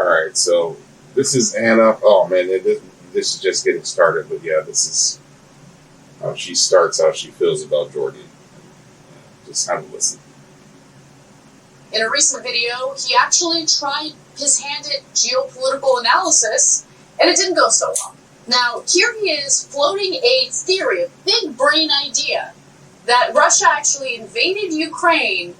All right, so this is Anna. Oh man, this is just getting started, but yeah, this is how she starts, how she feels about Jordan. Just have a listen. In a recent video, he actually tried his hand at geopolitical analysis, and it didn't go so well. Now, here he is floating a theory, a big brain idea, that Russia actually invaded Ukraine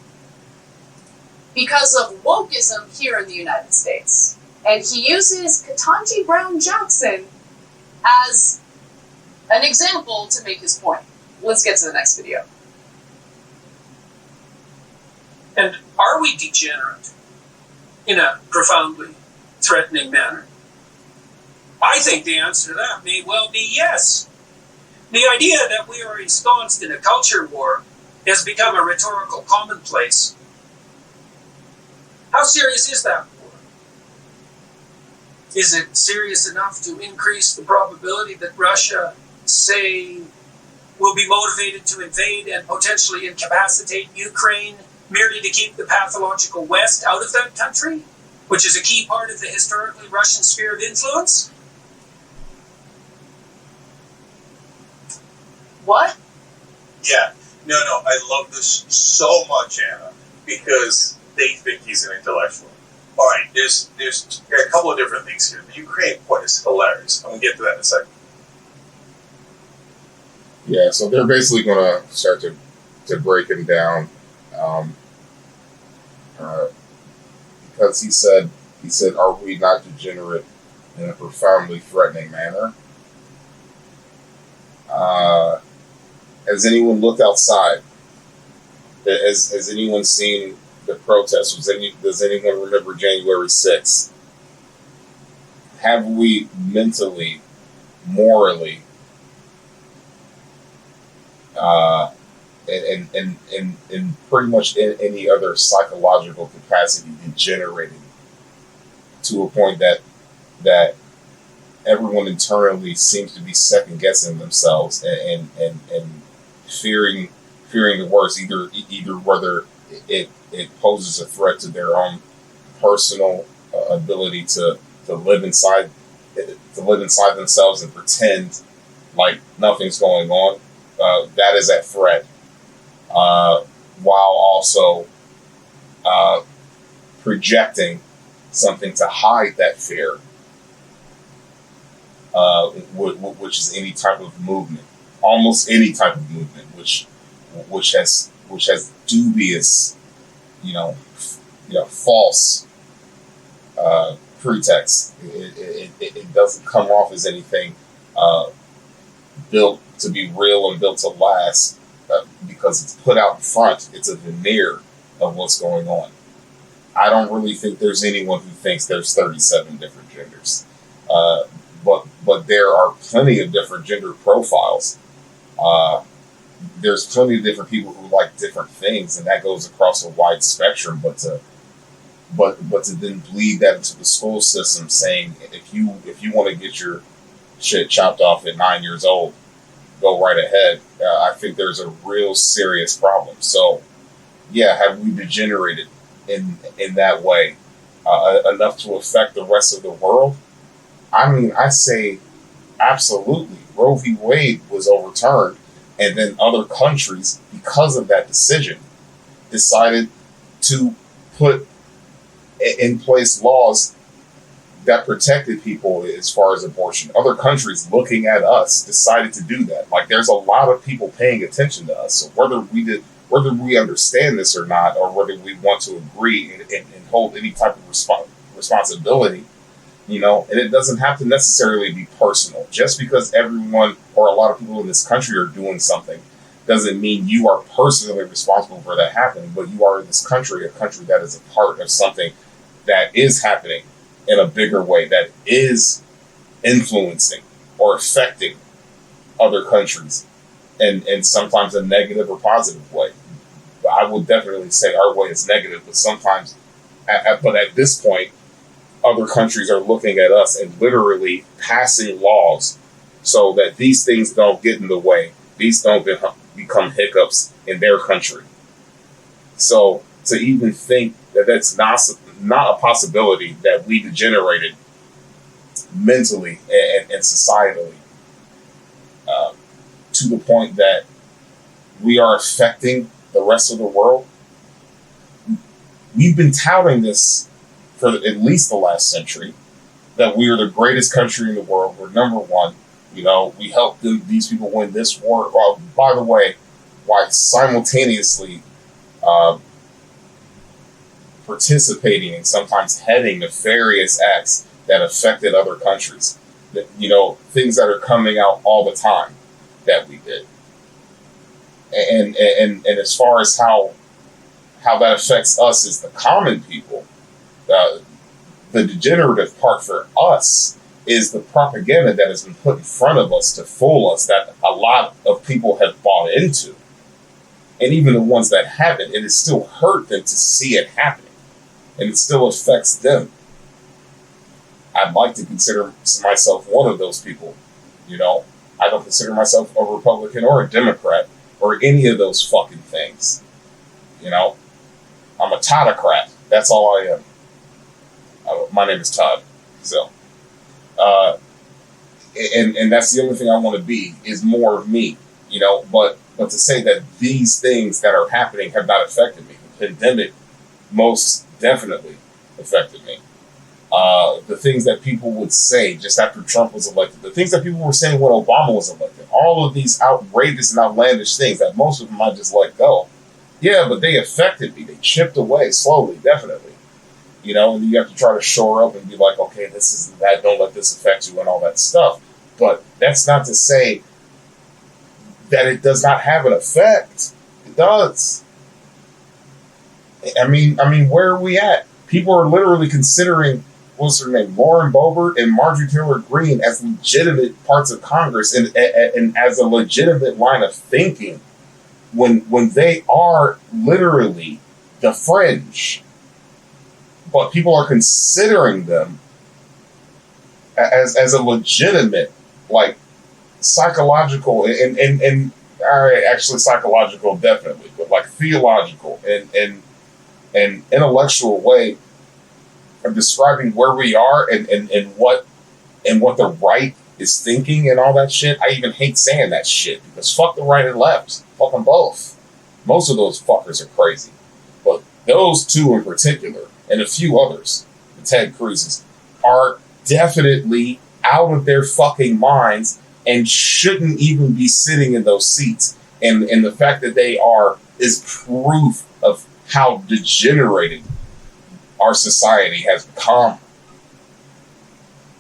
because of wokeism here in the United States. And he uses Ketanji Brown Jackson as an example to make his point. Let's get to the next video. And are we degenerate in a profoundly threatening manner? I think the answer to that may well be yes. The idea that we are ensconced in a culture war has become a rhetorical commonplace. How serious is that war? Is it serious enough to increase the probability that Russia, say, will be motivated to invade and potentially incapacitate Ukraine merely to keep the pathological West out of that country, which is a key part of the historically Russian sphere of influence? What? Yeah. No, I love this so much, Anna, because they think he's an intellectual. All right, there's a couple of different things here. The Ukraine point is hilarious. I'm going to get to that in a second. Yeah, so they're basically going to start to break him down, because he said, "Are we not degenerate in a profoundly threatening manner?" Has anyone looked outside? Has anyone seen the protests? Does anyone remember January 6th? Have we mentally, morally, and pretty much in any other psychological capacity degenerated to a point that everyone internally seems to be second guessing themselves and fearing the worst, either whether it poses a threat to their own personal ability to live inside themselves and pretend like nothing's going on. That is a threat, while also projecting something to hide that fear, which is any type of movement, almost any type of movement, which has dubious, false pretext. It doesn't come off as anything built to be real and built to last, because it's put out in front. It's a veneer of what's going on. I don't really think there's anyone who thinks there's 37 different genders, but there are plenty of different gender profiles. There's plenty of different people who like different things, and that goes across a wide spectrum. But to then bleed that into the school system, saying if you want to get your shit chopped off at 9 years old, go right ahead. I think there's a real serious problem. So, yeah, have we degenerated in that way enough to affect the rest of the world? I mean, I say absolutely. Roe v. Wade was overturned, and then other countries, because of that decision, decided to put in place laws that protected people as far as abortion. Other countries looking at us decided to do that. Like, there's a lot of people paying attention to us. So whether we understand this or not, or whether we want to agree and hold any type of responsibility, and it doesn't have to necessarily be personal. Just because everyone or a lot of people in this country are doing something doesn't mean you are personally responsible for that happening, but you are in this country, a country that is a part of something that is happening in a bigger way, that is influencing or affecting other countries, and sometimes a negative or positive way. I would definitely say our way is negative, but sometimes, but at this point, other countries are looking at us and literally passing laws so that these things don't get in the way. These don't become hiccups in their country. So to even think that that's not a possibility that we degenerated mentally and societally to the point that we are affecting the rest of the world. We've been touting this for at least the last century, that we are the greatest country in the world. We're number one. You know, we helped these people win this war. Well, by the way, while simultaneously participating and sometimes heading nefarious acts that affected other countries. That, you know, things that are coming out all the time that we did. And as far as how that affects us as the common people, the degenerative part for us is the propaganda that has been put in front of us to fool us, that a lot of people have bought into. And even the ones that haven't, it has still hurt them to see it happening. And it still affects them. I'd like to consider myself one of those people. You know, I don't consider myself a Republican or a Democrat or any of those fucking things. You know, I'm a Toddocrat. That's all I am. My name is Todd. So, and that's the only thing I want to be, is more of me. You know, but to say that these things that are happening have not affected me. The pandemic most definitely affected me. The things that people would say just after Trump was elected, the things that people were saying when Obama was elected, all of these outrageous and outlandish things that most of them I just let go. Yeah, but they affected me. They chipped away slowly, definitely. You know, and you have to try to shore up and be like, okay, this isn't that, don't let this affect you and all that stuff. But that's not to say that it does not have an effect. It does. I mean, where are we at? People are literally considering, what's her name, Lauren Boebert and Marjorie Taylor Greene as legitimate parts of Congress and as a legitimate line of thinking when they are literally the fringe. But people are considering them as a legitimate, like, psychological and actually psychological definitely, but like theological and intellectual way of describing where we are and what the right is thinking and all that shit. I even hate saying that shit because fuck the right and left. Fuck them both. Most of those fuckers are crazy. But those two in particular, and a few others, the Ted Cruz's, are definitely out of their fucking minds and shouldn't even be sitting in those seats. And the fact that they are is proof of how degenerated our society has become.